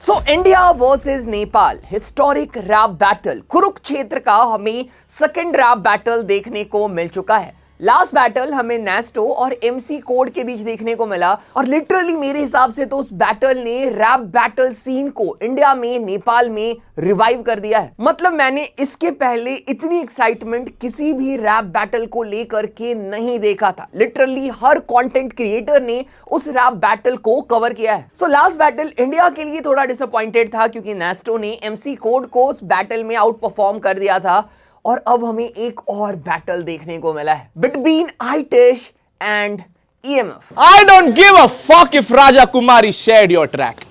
सो India versus Nepal historic rap battle Kurukshetra का हमें second rap battle देखने को मिल चुका है। लास्ट बैटल हमें नेस्टो और एमसी कोड के बीच देखने को मिला और लिटरली मेरे हिसाब से तो उस बैटल ने रैप बैटल सीन को इंडिया में नेपाल में रिवाइव कर दिया है। मतलब मैंने इसके पहले इतनी एक्साइटमेंट किसी भी रैप बैटल को लेकर के नहीं देखा था। लिटरली हर कंटेंट क्रिएटर ने उस रैप बैटल को कवर किया है। सो लास्ट बैटल इंडिया के लिए थोड़ा डिसअपॉइंटेड था क्योंकि नेस्टो ने एमसी कोड को उस बैटल में आउट परफॉर्म कर दिया था और अब हमें एक और बैटल देखने को मिला है बिटवीन आइटिश and EMF. I don't give a fuck if Raja Kumari shared your track.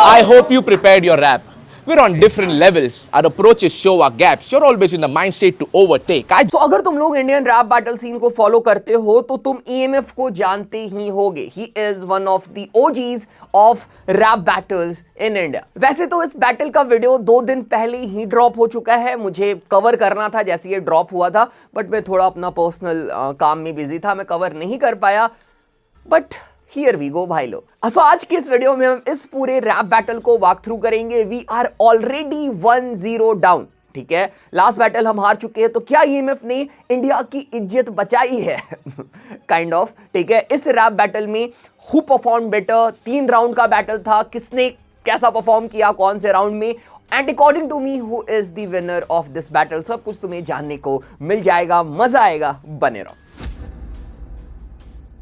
I hope you prepared your rap. We're on different levels. Our approaches show our gaps. You're always in the mind state to overtake. So अगर तुम लोग Indian rap battle scene को follow करते हो तो तुम EMF को जानते ही होगे। He is one of the OGs of rap battles in India. वैसे तो इस बैटल का वीडियो 2 दिन पहले ही ड्रॉप हो चुका है। मुझे कवर करना था जैसे ये ड्रॉप हुआ था, बट मैं थोड़ा अपना पर्सनल काम में बिजी था, मैं कवर नहीं कर पाया। बट हियर वी गो भाई लोग। सो आज के इस वीडियो में हम इस पूरे रैप बैटल को वॉक थ्रू करेंगे। We are already 1-0 down. ठीक है, लास्ट बैटल हम हार चुके हैं, तो क्या ईएमएफ ने इंडिया की इज्जत बचाई है? Kind of. ठीक है, इस रैप बैटल में हु परफॉर्म बेटर, 3 राउंड का बैटल था, किसने कैसा परफॉर्म किया कौन से राउंड में, and according to me who is the winner of this battle, सब कुछ तुम्हें जानने को मिल जाएगा। मजा आएगा, बने रहो।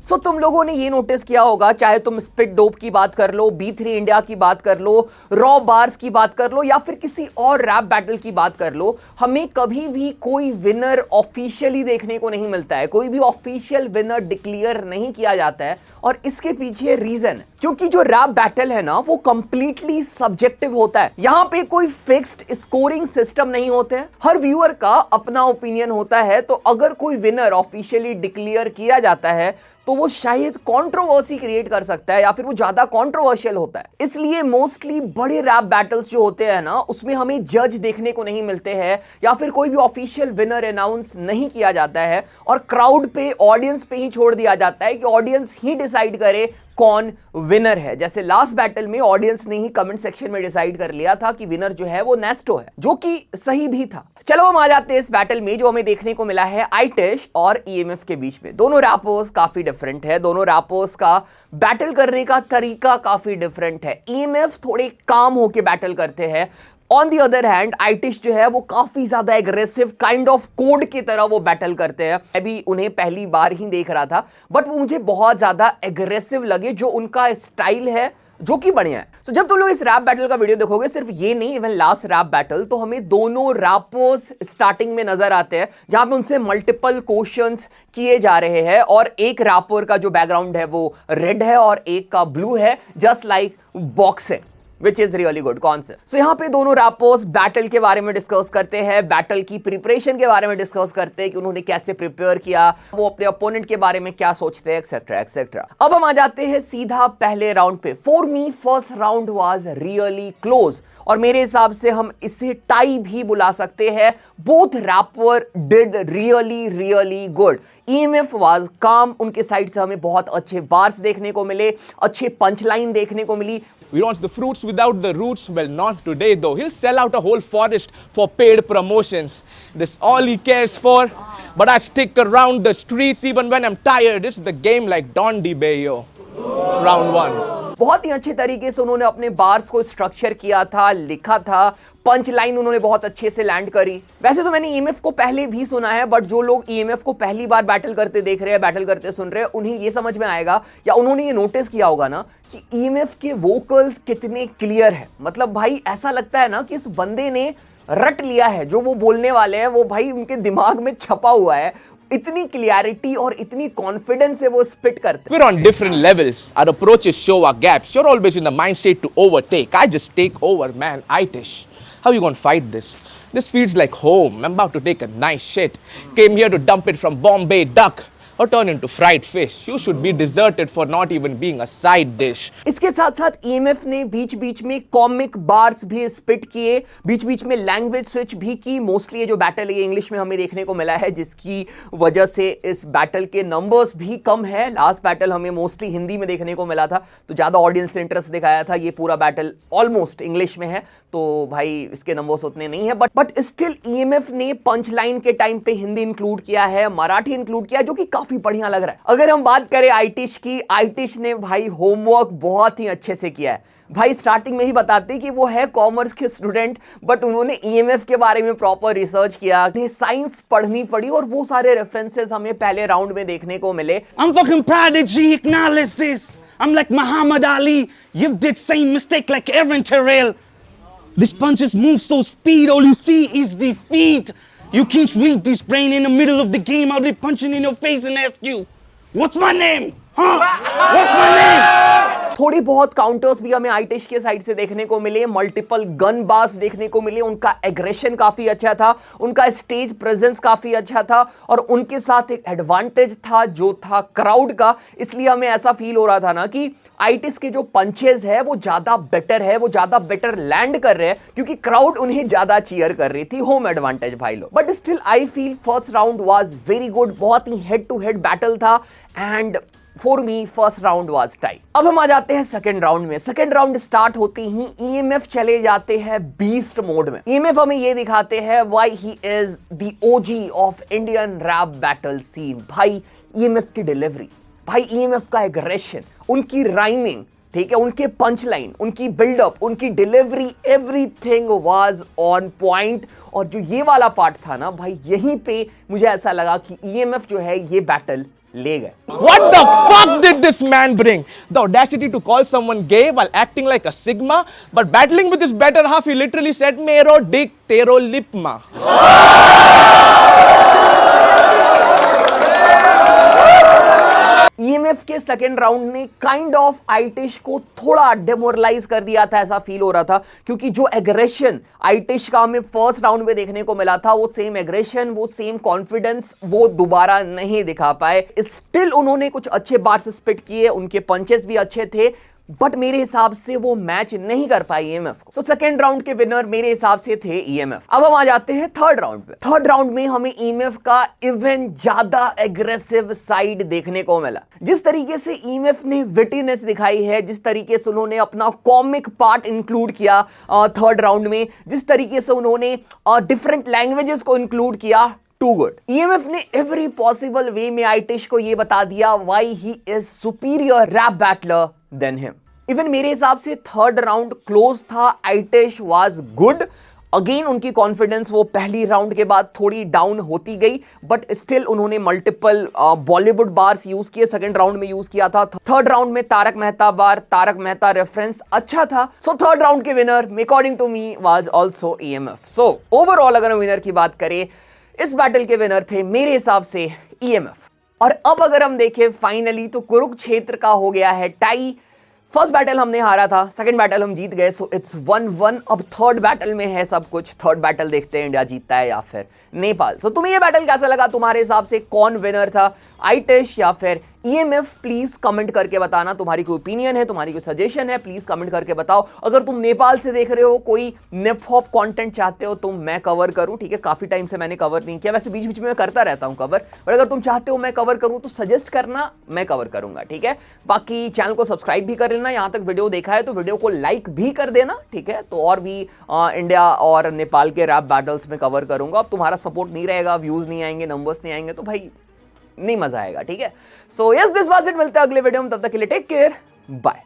सो तुम लोगों ने ये नोटिस किया होगा, चाहे तुम स्पिट डोप की बात कर लो, B3 इंडिया की बात कर लो, रॉ बार्स की बात कर लो या फिर किसी और रैप बैटल की बात कर लो, हमें कभी भी कोई विनर ऑफिशियली देखने को नहीं मिलता है। कोई भी ऑफिशियल विनर डिक्लेयर नहीं किया जाता है और इसके पीछे रीजन है क्योंकि जो रैप बैटल है ना वो कंप्लीटली सब्जेक्टिव होता है। यहां पे कोई फिक्स्ड स्कोरिंग सिस्टम नहीं होते हैं, हर व्यूअर का अपना ओपिनियन होता है। तो अगर कोई विनर ऑफिशियली डिक्लेयर किया जाता है तो वो शायद कंट्रोवर्सी क्रिएट कर सकता है या फिर वो ज्यादा कंट्रोवर्शियल होता है। इसलिए मोस्टली बड़े रैप बैटल्स जो होते हैं ना उसमें हमें जज देखने को नहीं मिलते हैं या फिर कोई भी ऑफिशियल विनर अनाउंस नहीं किया जाता है और क्राउड पे, ऑडियंस पे ही छोड़ दिया जाता है कि ऑडियंस ही डिसाइड करे कौन विनर है। जैसे लास्ट बैटल में ऑडियंस ने ही कमेंट सेक्शन में डिसाइड कर लिया था कि विनर जो है वो नेस्टो है, जो कि सही भी था। चलो हम आ जाते हैं इस बैटल में जो हमें देखने को मिला है आइटिश और ईएमएफ के बीच में। दोनों रैपर्स काफी डिफरेंट है, दोनों रैपर्स का बैटल करने का तरीका काफी डिफरेंट है। ईएमएफ थोड़े काम होके बैटल करते हैं, ऑन दी अदर हैंड आइटिश जो है वो काफी ज्यादा एग्रेसिव काइंड ऑफ कोड की तरह वो बैटल करते हैं। मैं भी उन्हें पहली बार ही देख रहा था बट वो मुझे बहुत ज्यादा एग्रेसिव लगे, जो उनका स्टाइल है जो कि बढ़िया है। तो जब तुम लोग इस रैप बैटल का वीडियो देखोगे, सिर्फ ये नहीं, इवन लास्ट रैप बैटल तो हमें दोनों रैपर्स स्टार्टिंग में नजर आते हैं जहां पे उनसे मल्टीपल क्वेश्चंस किए जा रहे हैं और एक रैपर का जो बैकग्राउंड है वो रेड है और एक का ब्लू है, just like boxing, which is really good concept. So यहाँ पे दोनों रैपर्स बैटल के बारे में डिस्कस करते हैं, बैटल की प्रिपरेशन के बारे में डिस्कस करते हैं कि उन्होंने कैसे प्रिपेयर किया, वो अपने अपोनेंट के बारे में क्या सोचते हैं, एक्सेट्रा एक्सेट्रा। अब हम आ जाते हैं सीधा पहले राउंड पे। For me first round was really close और मेरे हिसाब से हम इसे टाई भी बुला सकते हैं। Both rapper did really really good. EMF was काम, उनके साइड से हमें बहुत अच्छे बार्स देखने को मिले, अच्छे पंच लाइन देखने को मिली। We want the fruits without the roots. Well, not today though. He'll sell out a whole forest for paid promotions. That's all he cares for. But I stick around the streets even when I'm tired. It's the game like Don DeBayo. It's round 1. बहुत ही अच्छे तरीके से उन्होंने अपने bars को structure किया था, लिखा था, पंच लाइन उन्होंने बहुत अच्छे से लैंड करी। वैसे तो मैंने ईएमएफ को पहले भी सुना है बट जो लोग ईएमएफ को पहली बार बैटल करते देख रहे हैं, बैटल करते सुन रहे हैं, उन्हें ये समझ में आएगा या उन्होंने ये नोटिस किया होगा ना कि ईएमएफ के वोकल्स कितने क्लियर है। मतलब भाई ऐसा लगता है ना कि इस बंदे ने रट लिया है, जो वो बोलने वाले हैं वो भाई उनके दिमाग में छपा हुआ है। इतनी क्लियरिटी और इतनी कॉन्फिडेंस से वो स्पिट करते। We're on different levels. Our approaches show our gaps. You're always in the mind state to overtake. I just take over, man. Aitish, how you gonna fight this? This feels like home. I'm about to take a nice shit. Came here to dump it from Bombay Duck. or turn into fried fish. You should be deserted for not even being a side dish. इसके साथ साथ EMF ने बीच बीच में comic bars भी spit किए, बीच बीच में language switch भी की। मोस्टली ये जो बैटल है इंग्लिश में हमें देखने को मिला है, जिसकी वजह से इस बैटल के नंबर्स भी कम है। लास्ट बैटल हमें मोस्टली हिंदी में देखने को मिला था, तो ज्यादा ऑडियंस से इंटरेस्ट दिखाया था। ये पूरा बैटल ऑलमोस्ट इंग्लिश में है, तो भाई इसके नंबर्स उतने नहीं है। बट स्टिल EMF ने पंच लाइन के टाइम पे हिंदी इंक्लूड किया है, मराठी इंक्लूड किया है, जो कि काफी बढ़िया लग रहा है। अगर हम बात करें आईटिश की, आईटिश ने भाई होमवर्क बहुत ही अच्छे से किया है। भाई स्टार्टिंग में ही बताते कि वो है कॉमर्स के स्टूडेंट, बट उन्होंने EMF के बारे में प्रॉपर रिसर्च किया, साइंस पढ़नी पड़ी, और वो सारे रेफरेंसेस हमें पहले राउंड में देखने को मिले। I'm fucking prodigy, acknowledge this. I'm like Muhammad Ali. You did same mistake like Aaron Terrell. These punches move so speed, all you see is defeat. You can't read this brain in the middle of the game. I'll be punching in your face and ask you, what's my name? Huh? What's my name? थोड़ी बहुत counters भी हमें आईटिश के side से देखने को मिले, multiple gun bars देखने को मिले। उनका एग्रेशन काफी अच्छा था, उनका स्टेज प्रेजेंस काफी अच्छा था, और उनके साथ एक एडवांटेज था जो था क्राउड का। इसलिए हमें ऐसा फील हो रहा था ना कि आईटिश के जो पंचेस है वो ज्यादा बेटर है, वो ज्यादा बेटर लैंड कर रहे हैं, क्योंकि क्राउड उन्हें ज्यादा चीयर कर रही थी। होम एडवांटेज भाई लोग। But still I feel first round was very good, बहुत ही हेड टू हेड बैटल था, and for me first round was tie. अब हम आ जाते हैं सेकंड राउंड में। सेकंड राउंड स्टार्ट होते ही EMF चले जाते हैं बीस्ट मोड में। EMF हमें ये दिखाते हैं why he is the OG of Indian rap battle scene. भाई EMF की डिलीवरी, भाई EMF का एग्रेशन, उनकी राइमिंग, ठीक है, उनके पंच लाइन, उनकी बिल्डअप, उनकी delivery, everything was on point. और जो ये वाला पार्ट था ना भाई, यहीं पे मुझे ऐसा लगा कि EMF जो है ये बैटल ले गए। What the fuck did this man bring? The audacity to call someone gay while acting like a Sigma, but battling with his better half, he literally said, "Mero dick, tero lipma." EMF के second round ने kind of आईटिश को थोड़ा डेमोरलाइज कर दिया था, ऐसा feel हो रहा था, क्योंकि जो एग्रेशन आईटिश का हमें फर्स्ट राउंड में देखने को मिला था, वो सेम एग्रेशन, वो सेम कॉन्फिडेंस वो दोबारा नहीं दिखा पाए। स्टिल उन्होंने कुछ अच्छे बार्स स्पिट किए, उनके पंचेस भी अच्छे थे, बट मेरे हिसाब से वो मैच नहीं कर पाई EMF को। सो सेकेंड राउंड के विनर मेरे हिसाब से थे EMF। अब हम आ जाते हैं थर्ड राउंड पे। थर्ड राउंड में हमें EMF का इवन ज्यादा एग्रेसिव साइड देखने को मिला। जिस तरीके से EMF ने विटीनेस दिखाई है, जिस तरीके से उन्होंने अपना कॉमिक पार्ट इंक्लूड किया थर्ड राउंड में, जिस तरीके से उन्होंने डिफरेंट लैंग्वेजेस को इंक्लूड किया, टू गुड। EMF ने एवरी पॉसिबल वे में आईटिश को ये बता दिया why he is superior rap battler than him. Even मेरे हिसाब से थर्ड राउंड क्लोज था, आईटिश वाज गुड। अगेन उनकी कॉन्फिडेंस वो पहली राउंड के बाद थोड़ी डाउन होती गई, बट स्टिल उन्होंने मल्टीपल बॉलीवुड बार्स यूज किए, सेकंड राउंड में यूज किया था। थर्ड राउंड में तारक मेहता बार, तारक मेहता रेफरेंस अच्छा था। सो थर्ड राउंड के winner according to me was also EMF। So overall अगर हम विनर की बात करें, इस बैटल के विनर थे मेरे हिसाब से EMF। और अब अगर हम देखें फाइनली, तो कुरुक्षेत्र का हो गया है टाई। फर्स्ट बैटल हमने हारा था, सेकंड बैटल हम जीत गए, सो इट्स 1-1। अब थर्ड बैटल में है सब कुछ। थर्ड बैटल देखते हैं इंडिया जीतता है या फिर नेपाल। सो तुम्हें ये बैटल कैसा लगा? तुम्हारे हिसाब से कौन विनर था, आईटिश या फिर EMF? प्लीज कमेंट करके बताना। तुम्हारी कोई ओपिनियन है, तुम्हारी कोई सजेशन है, प्लीज कमेंट करके बताओ। अगर तुम नेपाल से देख रहे हो, कोई नेप हॉप कंटेंट चाहते हो तो मैं कवर करूं, ठीक है? काफी टाइम से मैंने कवर नहीं किया, वैसे बीच बीच में मैं करता रहता हूं कवर, बट अगर तुम चाहते हो मैं कवर करूं तो सजेस्ट करना, मैं कवर करूंगा, ठीक है? बाकी चैनल को सब्सक्राइब भी कर लेना। यहां तक वीडियो देखा है तो वीडियो को लाइक भी कर देना, ठीक है? तो और भी इंडिया और नेपाल के रैप बैटल्स में कवर करूंगा। अब तुम्हारा सपोर्ट नहीं रहेगा, व्यूज नहीं आएंगे, नंबर्स नहीं आएंगे, तो भाई नहीं मजा आएगा, ठीक है? So yes, this was it. मिलते हैं अगले वीडियो में, तब तक के लिए टेक केयर, बाय।